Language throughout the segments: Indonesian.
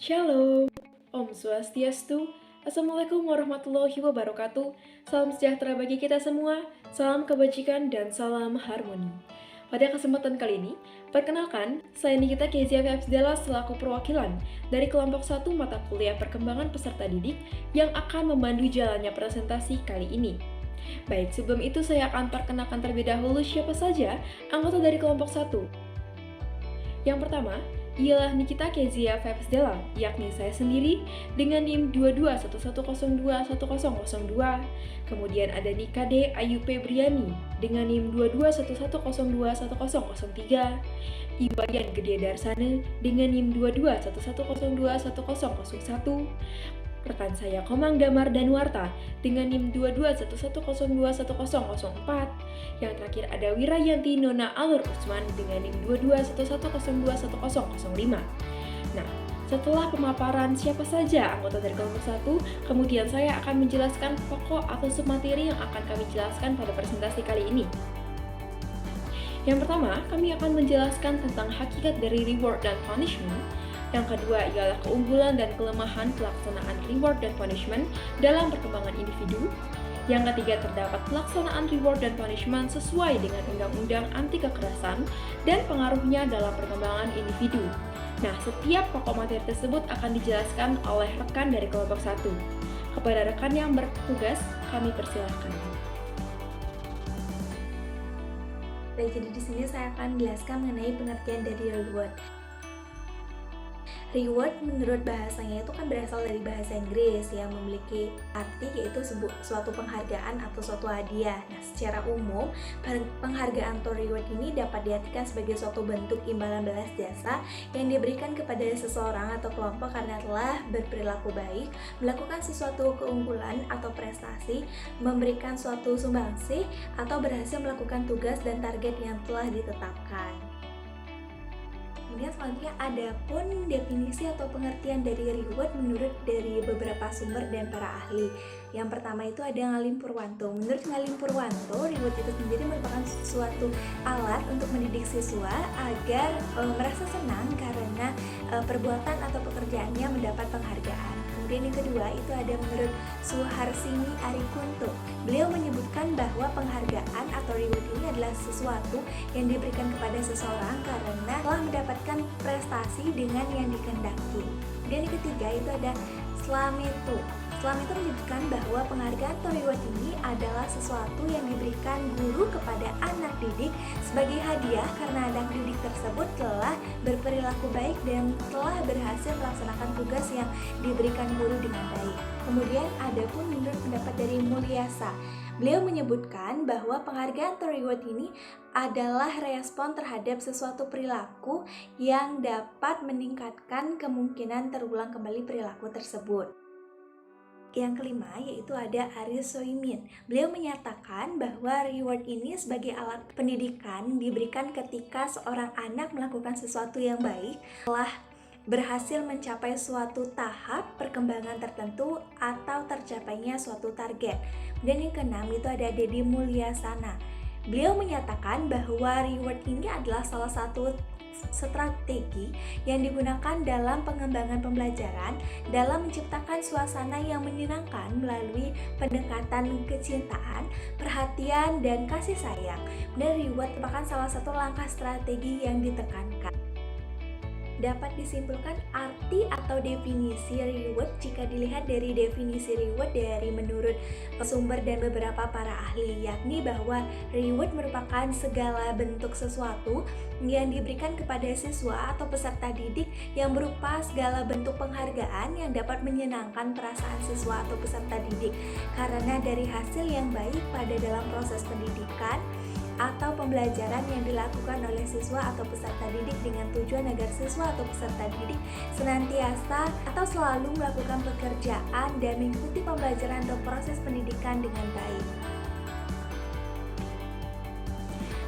Shalom, Om Swastiastu, Assalamualaikum warahmatullahi wabarakatuh. Salam sejahtera bagi kita semua, salam kebajikan dan salam harmoni. Pada kesempatan kali ini, perkenalkan, saya Nikita Kezia Febsdela selaku perwakilan dari kelompok 1 mata kuliah perkembangan peserta didik yang akan memandu jalannya presentasi kali ini. Baik, sebelum itu saya akan perkenalkan terlebih dahulu siapa saja anggota dari kelompok 1. Yang pertama, ialah Nikita Kezia Febsdela, yakni saya sendiri dengan NIM 2211021002. Kemudian ada Nikade Ayu Febriani dengan NIM 2211021003. Iwayan Gede Darsana dengan NIM 2211021001. Rekan saya Komang Damar Danwarta dengan NIM 2211021004. Yang terakhir ada Wirayanti Nona Alur Usman dengan NIM 2211021005. Nah, setelah pemaparan siapa saja anggota dari kelompok 1, kemudian saya akan menjelaskan pokok atau submateri yang akan kami jelaskan pada presentasi kali ini. Yang pertama, kami akan menjelaskan tentang hakikat dari reward dan punishment. Yang kedua ialah keunggulan dan kelemahan pelaksanaan reward dan punishment dalam perkembangan individu. Yang ketiga terdapat pelaksanaan reward dan punishment sesuai dengan undang-undang anti kekerasan dan pengaruhnya dalam perkembangan individu. Nah, setiap pokok materi tersebut akan dijelaskan oleh rekan dari kelompok 1. Kepada rekan yang bertugas, kami persilahkan. Baik, jadi di sini saya akan menjelaskan mengenai pengertian dari reward. Reward menurut bahasanya itu kan berasal dari bahasa Inggris yang memiliki arti yaitu suatu penghargaan atau suatu hadiah. Nah, secara umum penghargaan atau reward ini dapat diartikan sebagai suatu bentuk imbalan balas jasa yang diberikan kepada seseorang atau kelompok karena telah berperilaku baik, melakukan sesuatu keunggulan atau prestasi, memberikan suatu sumbangsih, atau berhasil melakukan tugas dan target yang telah ditetapkan. Kemudian selanjutnya ada pun definisi atau pengertian dari reward menurut dari beberapa sumber dan para ahli. Yang pertama itu ada Ngalim Purwanto. Menurut Ngalim Purwanto, reward itu sendiri merupakan suatu alat untuk mendidik siswa agar merasa senang karena perbuatan atau pekerjaannya mendapat penghargaan. Kemudian yang kedua itu ada menurut Suharsini Arikunto. Beliau menyebutkan bahwa penghargaan atau reward ini adalah sesuatu yang diberikan kepada seseorang karena telah mendapatkan prestasi dengan yang dikehendaki. Dan yang ketiga itu ada Slameto. Slameto menyebutkan bahwa penghargaan atau reward ini adalah sesuatu yang diberikan guru kepada anak didik sebagai hadiah karena anak didik tersebut telah berperilaku baik dan telah berhasil melaksanakan tugas yang diberikan guru dengan baik. Kemudian ada pun menurut pendapat dari Mulyasa. Beliau menyebutkan bahwa penghargaan atau reward ini adalah respon terhadap sesuatu perilaku yang dapat meningkatkan kemungkinan terulang kembali perilaku tersebut. Yang kelima yaitu ada Aris Soimin. Beliau menyatakan bahwa reward ini sebagai alat pendidikan diberikan ketika seorang anak melakukan sesuatu yang baik, telah berhasil mencapai suatu tahap perkembangan tertentu atau tercapainya suatu target. Dan yang keenam itu ada Deddy Mulyasana. Beliau menyatakan bahwa reward ini adalah salah satu strategi yang digunakan dalam pengembangan pembelajaran dalam menciptakan suasana yang menyenangkan melalui pendekatan kecintaan, perhatian, dan kasih sayang. Dan reward merupakan salah satu langkah strategi yang ditekankan. Dapat disimpulkan arti atau definisi reward jika dilihat dari definisi reward dari menurut sumber dan beberapa para ahli, yakni bahwa reward merupakan segala bentuk sesuatu yang diberikan kepada siswa atau peserta didik yang berupa segala bentuk penghargaan yang dapat menyenangkan perasaan siswa atau peserta didik karena dari hasil yang baik pada dalam proses pendidikan atau pembelajaran yang dilakukan oleh siswa atau peserta didik dengan tujuan agar siswa atau peserta didik senantiasa atau selalu melakukan pekerjaan dan mengikuti pembelajaran atau proses pendidikan dengan baik.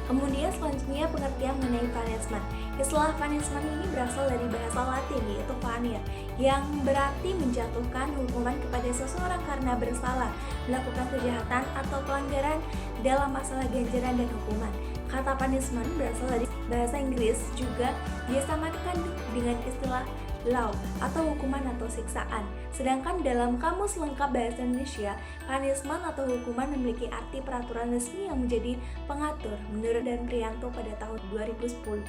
Kemudian selanjutnya pengertian mengenai punishment. Istilah punishment ini berasal dari bahasa Latin yaitu punir, yang berarti menjatuhkan hukuman kepada seseorang karena bersalah melakukan kejahatan atau pelanggaran dalam masalah ganjaran dan hukuman. Kata punishment berasal dari bahasa Inggris juga disamakan dengan istilah law atau hukuman atau siksaan. Sedangkan dalam Kamus Lengkap Bahasa Indonesia, punishment atau hukuman memiliki arti peraturan resmi yang menjadi pengatur menurut Dan Prianto pada tahun 2010.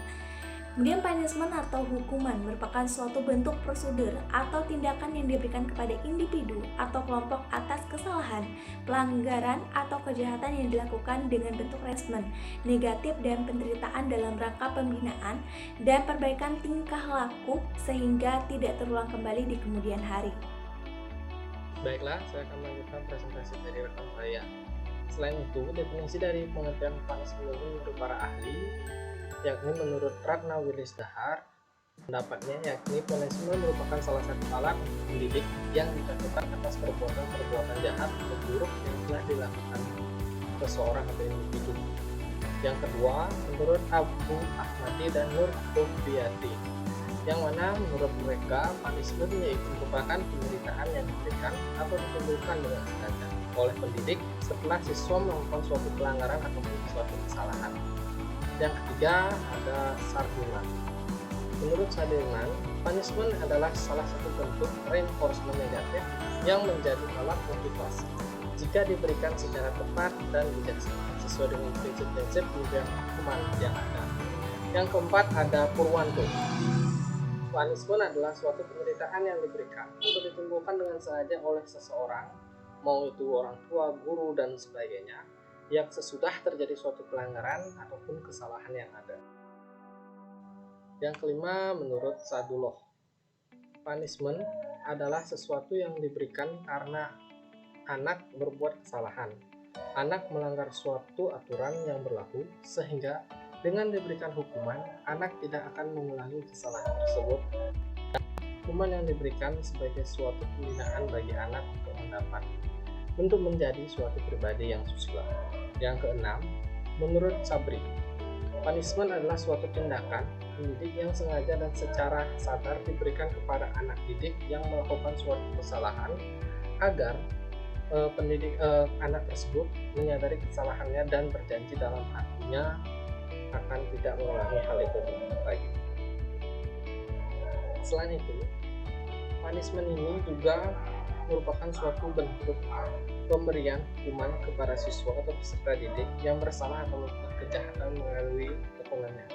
Kemudian punishment atau hukuman merupakan suatu bentuk prosedur atau tindakan yang diberikan kepada individu atau kelompok atas kesalahan, pelanggaran, atau kejahatan yang dilakukan dengan bentuk punishment, negatif dan penderitaan dalam rangka pembinaan dan perbaikan tingkah laku sehingga tidak terulang kembali di kemudian hari. Baiklah, saya akan melanjutkan presentasi dari rekan saya. Selain itu, definisi dari pengertian punishment ini menurut para ahli, yakni menurut Ratna Wilis Dahar, pendapatnya yakni punishment merupakan salah satu alat mendidik yang dijatuhkan atas perbuatan jahat atau buruk yang telah dilakukan seseorang atau individu. Yang kedua, menurut Abu Ahmadi dan Nur Tobiati, yang mana menurut mereka punishment yaitu merupakan penderitaan yang diberikan atau ditimbulkan dengan sengaja oleh pendidik setelah siswa melakukan suatu pelanggaran ataupun suatu kesalahan. Yang ketiga ada Sardiman. Menurut Sardiman, punishment adalah salah satu bentuk reinforcement negatif yang menjadi alat motivasi jika diberikan secara tepat dan bijaksana sesuai dengan prinsip-prinsip pemberian hukuman yang ada. Yang keempat ada Purwanto. Punishment adalah suatu penderitaan yang diberikan atau ditimbulkan dengan sengaja oleh seseorang, mau itu orang tua, guru, dan sebagainya, yang sesudah terjadi suatu pelanggaran ataupun kesalahan yang ada. Yang kelima, menurut Sadullah, punishment adalah sesuatu yang diberikan karena anak berbuat kesalahan. Anak melanggar suatu aturan yang berlaku, sehingga dengan diberikan hukuman, anak tidak akan mengulangi kesalahan tersebut. Hukuman yang diberikan sebagai suatu pembinaan bagi anak untuk menjadi suatu pribadi yang susila. Yang keenam, menurut Sabri, punishment adalah suatu tindakan pendidik yang sengaja dan secara sadar diberikan kepada anak didik yang melakukan suatu kesalahan agar anak tersebut menyadari kesalahannya dan berjanji dalam hatinya akan tidak mengulangi hal itu lagi. Selain itu, punishment ini juga merupakan suatu bentuk pemberian hukuman kepada siswa atau peserta didik yang bersalah atau melakukan kejahatan melalui tekungannya.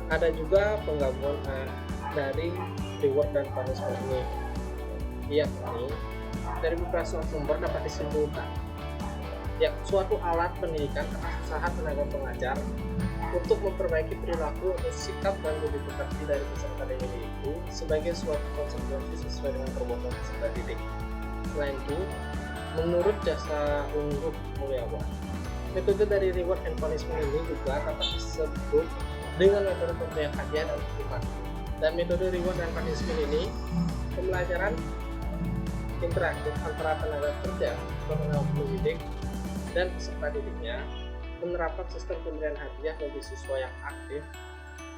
Ada juga penggabungan dari reward dan punishment ini, yakni dari beberapa sumber dapat disimpulkan suatu alat pendidikan atas usaha tenaga pengajar untuk memperbaiki perilaku atau sikap dan budi pekerti dari peserta didik itu sebagai suatu konsekuensi sesuai dengan perbuatan peserta didik. Selain itu, menurut Jasa Unggul Mulyawan, metode dari reward and punishment ini juga dapat disebut dengan metode pemberian hadiah dan hukuman. Dan metode reward dan punishment ini pembelajaran interaktif antara tenaga kerja atau tenaga pendidik dan peserta didiknya, menerapkan sistem pemberian hadiah bagi siswa yang aktif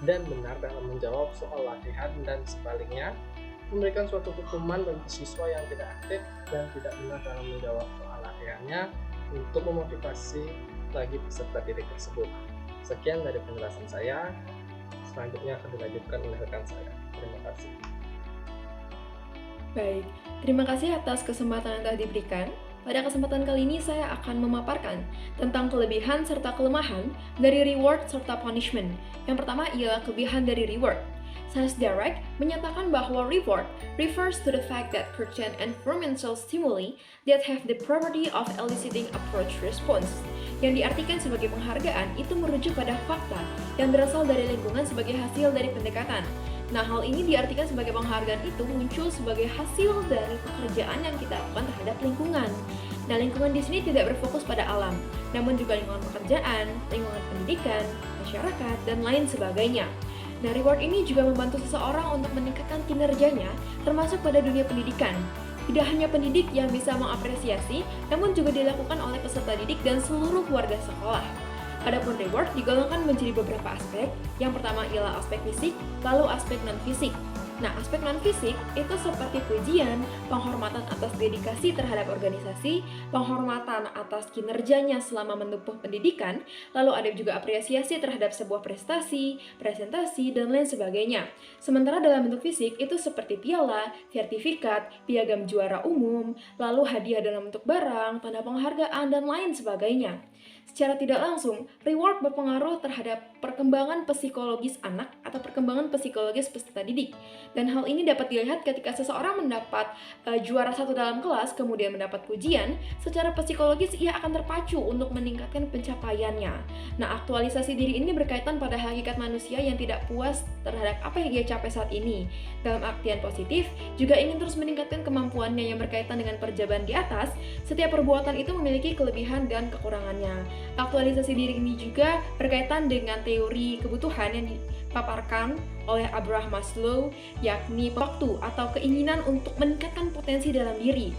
dan benar dalam menjawab soal latihan, dan sebaliknya memberikan suatu hukuman bagi siswa yang tidak aktif dan tidak benar dalam menjawab soal latihannya untuk memotivasi bagi peserta didik tersebut. Sekian dari penjelasan saya, selanjutnya akan dilanjutkan oleh rekan saya. Terima kasih. Baik, terima kasih atas kesempatan yang telah diberikan. Pada kesempatan kali ini saya akan memaparkan tentang kelebihan serta kelemahan dari reward serta punishment. Yang pertama ialah kelebihan dari reward. Sains Direct menyatakan bahwa reward refers to the fact that certain environmental stimuli that have the property of eliciting approach response. Yang diartikan sebagai penghargaan itu merujuk pada fakta yang berasal dari lingkungan sebagai hasil dari pendekatan. Nah, hal ini diartikan sebagai penghargaan itu muncul sebagai hasil dari pekerjaan yang kita lakukan terhadap lingkungan. Nah, lingkungan di sini tidak berfokus pada alam, namun juga lingkungan pekerjaan, lingkungan pendidikan, masyarakat, dan lain sebagainya. Nah, reward ini juga membantu seseorang untuk meningkatkan kinerjanya, termasuk pada dunia pendidikan. Tidak hanya pendidik yang bisa mengapresiasi, namun juga dilakukan oleh peserta didik dan seluruh warga sekolah. Adapun reward digolongkan menjadi beberapa aspek. Yang pertama ialah aspek fisik, lalu aspek non-fisik. Nah, aspek non-fisik itu seperti pujian, penghormatan atas dedikasi terhadap organisasi, penghormatan atas kinerjanya selama menempuh pendidikan, lalu ada juga apresiasi terhadap sebuah prestasi, presentasi, dan lain sebagainya. Sementara dalam bentuk fisik itu seperti piala, sertifikat, piagam juara umum, lalu hadiah dalam bentuk barang, tanda penghargaan, dan lain sebagainya. Secara tidak langsung, reward berpengaruh terhadap perkembangan psikologis anak atau perkembangan psikologis peserta didik. Dan hal ini dapat dilihat ketika seseorang mendapat juara satu dalam kelas, kemudian mendapat pujian, secara psikologis ia akan terpacu untuk meningkatkan pencapaiannya. Nah, aktualisasi diri ini berkaitan pada hakikat manusia yang tidak puas terhadap apa yang ia capai saat ini. Dalam artian positif, juga ingin terus meningkatkan kemampuannya yang berkaitan dengan perjabaran di atas. Setiap perbuatan itu memiliki kelebihan dan kekurangannya. Aktualisasi diri ini juga berkaitan dengan teori kebutuhan yang dipaparkan oleh Abraham Maslow, yakni waktu atau keinginan untuk meningkatkan potensi dalam diri.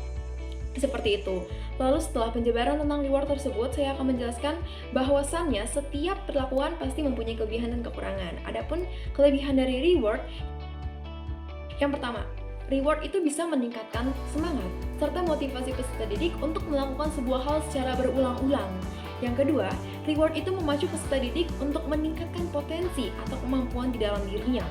Seperti itu. Lalu setelah penjabaran tentang reward tersebut, saya akan menjelaskan bahwasannya setiap perlakuan pasti mempunyai kelebihan dan kekurangan. Adapun kelebihan dari reward, yang pertama, reward itu bisa meningkatkan semangat serta motivasi peserta didik untuk melakukan sebuah hal secara berulang-ulang. Yang kedua, reward itu memacu peserta didik untuk meningkatkan potensi atau kemampuan di dalam dirinya.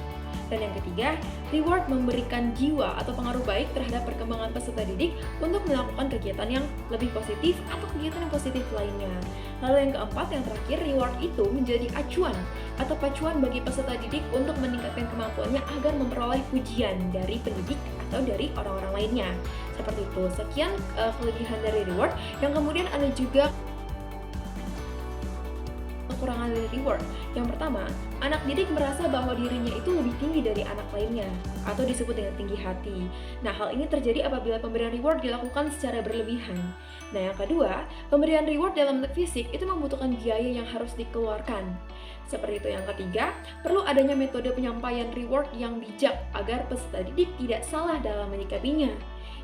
Dan yang ketiga, reward memberikan jiwa atau pengaruh baik terhadap perkembangan peserta didik untuk melakukan kegiatan yang lebih positif atau kegiatan yang positif lainnya. Lalu yang keempat, yang terakhir, reward itu menjadi acuan atau pacuan bagi peserta didik untuk meningkatkan kemampuannya agar memperoleh pujian dari pendidik atau dari orang-orang lainnya. Seperti itu. Sekian kelebihan dari reward. Yang kemudian ada juga kekurangan dari reward. Yang pertama, anak didik merasa bahwa dirinya itu lebih tinggi dari anak lainnya, atau disebut dengan tinggi hati. Nah, hal ini terjadi apabila pemberian reward dilakukan secara berlebihan. Nah, yang kedua, pemberian reward dalam bentuk fisik itu membutuhkan biaya yang harus dikeluarkan. Seperti itu. Yang ketiga, perlu adanya metode penyampaian reward yang bijak agar peserta didik tidak salah dalam menyikapinya.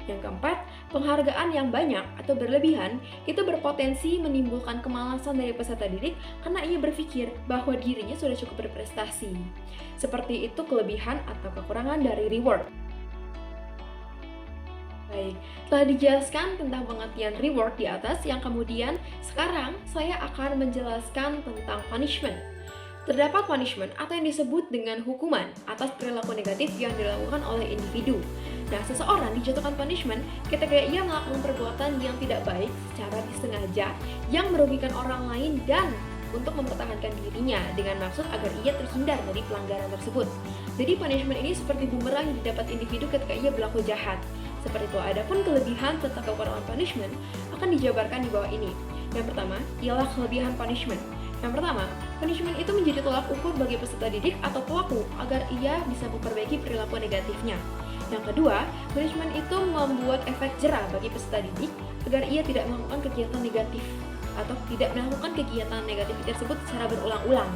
Yang keempat, penghargaan yang banyak atau berlebihan itu berpotensi menimbulkan kemalasan dari peserta didik karena ia berpikir bahwa dirinya sudah cukup berprestasi. Seperti itu kelebihan atau kekurangan dari reward. Baik, telah dijelaskan tentang pengertian reward di atas, yang kemudian sekarang saya akan menjelaskan tentang punishment. Terdapat punishment atau yang disebut dengan hukuman atas perilaku negatif yang dilakukan oleh individu. Nah, seseorang dijatuhkan punishment ketika ia melakukan perbuatan yang tidak baik secara disengaja yang merugikan orang lain dan untuk mempertahankan dirinya dengan maksud agar ia terhindar dari pelanggaran tersebut. Jadi punishment ini seperti bumerang yang didapat individu ketika ia berlaku jahat. Seperti itu. Adapun kelebihan tentang kekurangan punishment akan dijabarkan di bawah ini. Yang pertama ialah kelebihan punishment. Yang pertama, punishment itu menjadi tolak ukur bagi peserta didik atau pelaku agar ia bisa memperbaiki perilaku negatifnya. Yang kedua, punishment itu membuat efek jera bagi peserta didik agar ia tidak melakukan kegiatan negatif atau tidak melakukan kegiatan negatif tersebut secara berulang-ulang.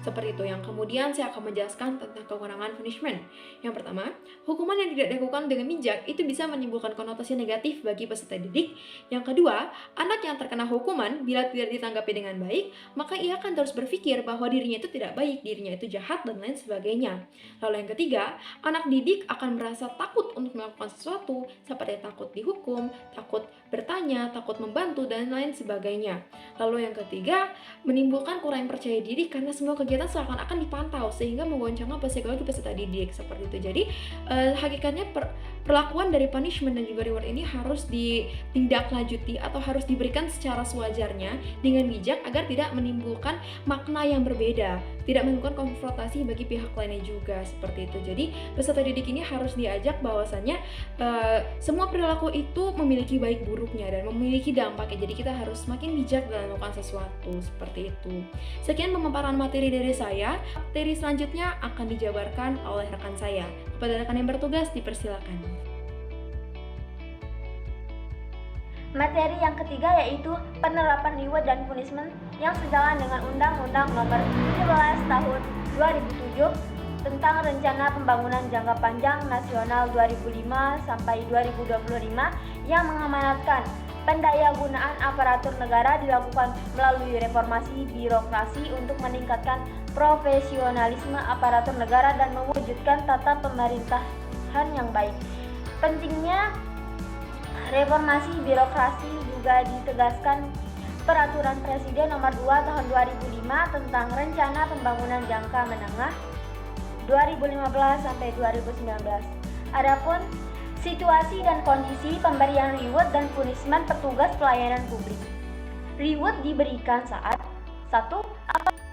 Seperti itu. Yang kemudian saya akan menjelaskan tentang kekurangan punishment. Yang pertama, hukuman yang tidak dilakukan dengan bijak itu bisa menimbulkan konotasi negatif bagi peserta didik. Yang kedua, anak yang terkena hukuman bila tidak ditanggapi dengan baik, maka ia akan terus berpikir bahwa dirinya itu tidak baik, dirinya itu jahat, dan lain sebagainya. Lalu yang ketiga, anak didik akan merasa takut untuk melakukan sesuatu, seperti takut dihukum, takut bertanya, takut membantu, dan lain sebagainya. Lalu yang ketiga, menimbulkan kurang percaya diri karena semua kegiatan seakan-akan dipantau sehingga menggoncangkan psikologi peserta didik. Seperti itu. Jadi hakikatnya perlakuan dari punishment dan juga reward ini harus ditindaklanjuti atau harus diberikan secara sewajarnya dengan bijak agar tidak menimbulkan makna yang berbeda, tidak menimbulkan konfrontasi bagi pihak lainnya juga. Seperti itu. Jadi peserta didik ini harus diajak bahwasannya semua perilaku itu memiliki baik buruknya dan memiliki dampaknya. Jadi kita harus semakin bijak dalam melakukan sesuatu. Seperti itu. Sekian pemaparan materi dari saya. Materi selanjutnya akan dijabarkan oleh rekan saya. Kepada rekan yang bertugas dipersilakan. Materi yang ketiga yaitu penerapan reward dan punishment yang sejalan dengan Undang-Undang Nomor 17 Tahun 2007 tentang Rencana Pembangunan Jangka Panjang Nasional 2005 sampai 2025 yang mengamanatkan pendayagunaan aparatur negara dilakukan melalui reformasi birokrasi untuk meningkatkan profesionalisme aparatur negara dan mewujudkan tata pemerintahan yang baik. Pentingnya reformasi birokrasi juga ditegaskan Peraturan Presiden Nomor 2 Tahun 2005 tentang Rencana Pembangunan Jangka Menengah 2015 sampai 2019. Adapun situasi dan kondisi pemberian reward dan punishment petugas pelayanan publik. Reward diberikan saat 1.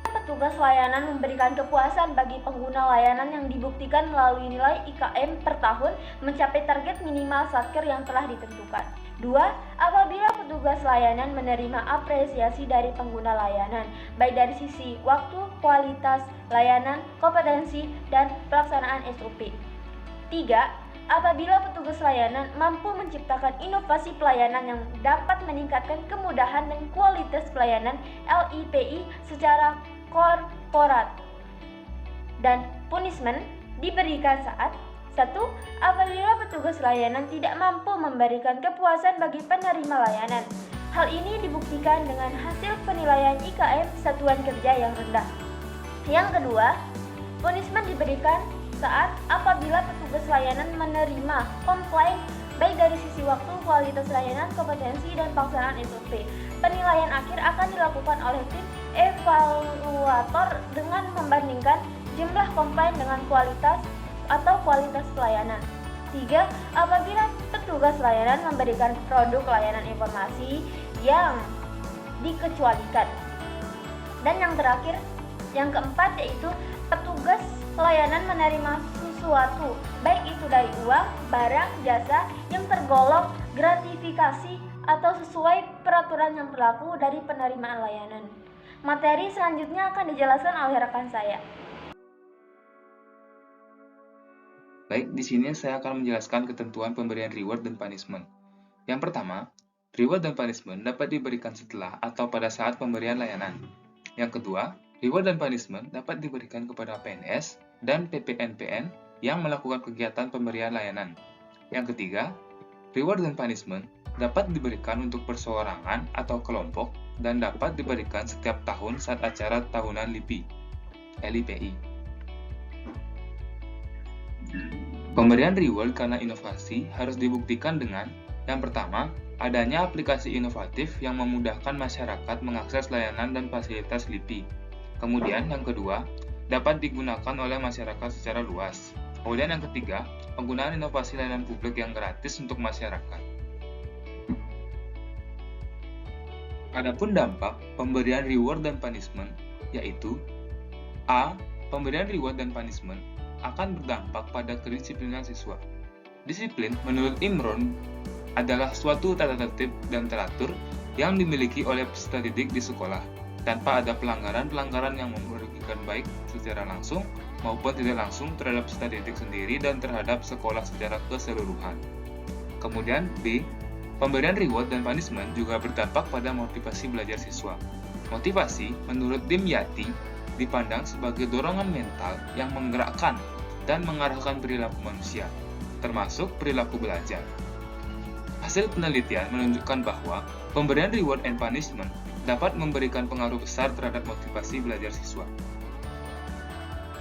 Petugas layanan memberikan kepuasan bagi pengguna layanan yang dibuktikan melalui nilai IKM per tahun mencapai target minimal satker yang telah ditentukan. 2. Apabila petugas layanan menerima apresiasi dari pengguna layanan, baik dari sisi waktu, kualitas layanan, kompetensi, dan pelaksanaan SOP. 3. Apabila petugas layanan mampu menciptakan inovasi pelayanan yang dapat meningkatkan kemudahan dan kualitas pelayanan LIPI secara korporat. Dan punishment diberikan saat 1. Apabila petugas layanan tidak mampu memberikan kepuasan bagi penerima layanan. Hal ini dibuktikan dengan hasil penilaian IKM satuan kerja yang rendah. Yang kedua, punishment diberikan saat apabila petugas layanan menerima komplain baik dari sisi waktu, kualitas layanan, kompetensi, dan pelaksanaan SOP. Penilaian akhir akan dilakukan oleh tim evaluator dengan membandingkan jumlah komplain dengan kualitas atau kualitas pelayanan. 3. Apabila petugas layanan memberikan produk layanan informasi yang dikecualikan. Dan yang terakhir, yang keempat yaitu petugas layanan menerima sesuatu, baik itu dari uang, barang, jasa yang tergolong gratifikasi atau sesuai peraturan yang berlaku dari penerimaan layanan. Materi selanjutnya akan dijelaskan oleh rekan saya. Baik, di sini saya akan menjelaskan ketentuan pemberian reward dan punishment. Yang pertama, reward dan punishment dapat diberikan setelah atau pada saat pemberian layanan. Yang kedua, reward dan punishment dapat diberikan kepada PNS dan PPNPN yang melakukan kegiatan pemberian layanan. Yang ketiga, reward dan punishment dapat diberikan untuk perseorangan atau kelompok dan dapat diberikan setiap tahun saat acara tahunan LIPI. Pemberian reward karena inovasi harus dibuktikan dengan yang pertama, adanya aplikasi inovatif yang memudahkan masyarakat mengakses layanan dan fasilitas LIPI. Kemudian yang kedua, dapat digunakan oleh masyarakat secara luas. Kemudian yang ketiga, penggunaan inovasi layanan publik yang gratis untuk masyarakat. Adapun dampak pemberian reward dan punishment, yaitu A. Pemberian reward dan punishment akan berdampak pada kedisiplinan siswa. Disiplin menurut Imron adalah suatu tata tertib dan teratur yang dimiliki oleh peserta didik di sekolah, tanpa ada pelanggaran-pelanggaran yang merugikan baik secara langsung maupun tidak langsung terhadap peserta didik sendiri dan terhadap sekolah secara keseluruhan. Kemudian B. Pemberian reward dan punishment juga berdampak pada motivasi belajar siswa. Motivasi, menurut Dimyati, dipandang sebagai dorongan mental yang menggerakkan dan mengarahkan perilaku manusia, termasuk perilaku belajar. Hasil penelitian menunjukkan bahwa pemberian reward and punishment dapat memberikan pengaruh besar terhadap motivasi belajar siswa.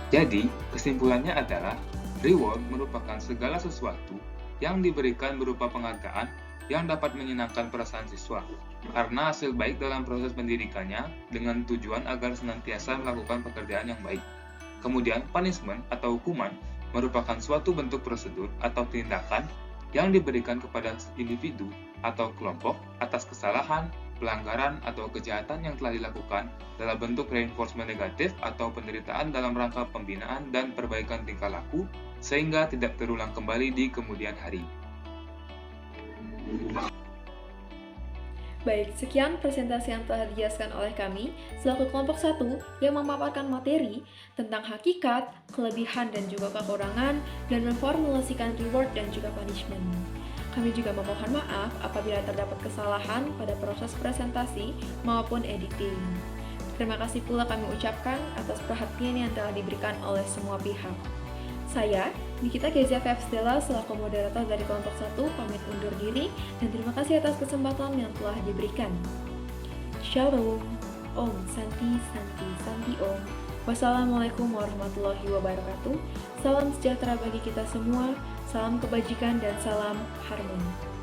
Jadi, kesimpulannya adalah reward merupakan segala sesuatu yang diberikan berupa penghargaan yang dapat menyenangkan perasaan siswa, karena hasil baik dalam proses pendidikannya dengan tujuan agar senantiasa melakukan pekerjaan yang baik. Kemudian, punishment atau hukuman merupakan suatu bentuk prosedur atau tindakan yang diberikan kepada individu atau kelompok atas kesalahan, pelanggaran, atau kejahatan yang telah dilakukan dalam bentuk reinforcement negatif atau penderitaan dalam rangka pembinaan dan perbaikan tingkah laku sehingga tidak terulang kembali di kemudian hari. Baik, sekian presentasi yang telah dijelaskan oleh kami selaku kelompok 1 yang memaparkan materi tentang hakikat, kelebihan dan juga kekurangan dan memformulasikan reward dan juga punishment. Kami juga memohon maaf apabila terdapat kesalahan pada proses presentasi maupun editing. Terima kasih pula kami ucapkan atas perhatian yang telah diberikan oleh semua pihak. Saya, Nikita Kezia Febstella, selaku moderator dari kelompok 1, pamit undur diri dan terima kasih atas kesempatan yang telah diberikan. Shalom, Om Santi Santi Santi Om. Wassalamualaikum warahmatullahi wabarakatuh. Salam sejahtera bagi kita semua, salam kebajikan dan salam harmoni.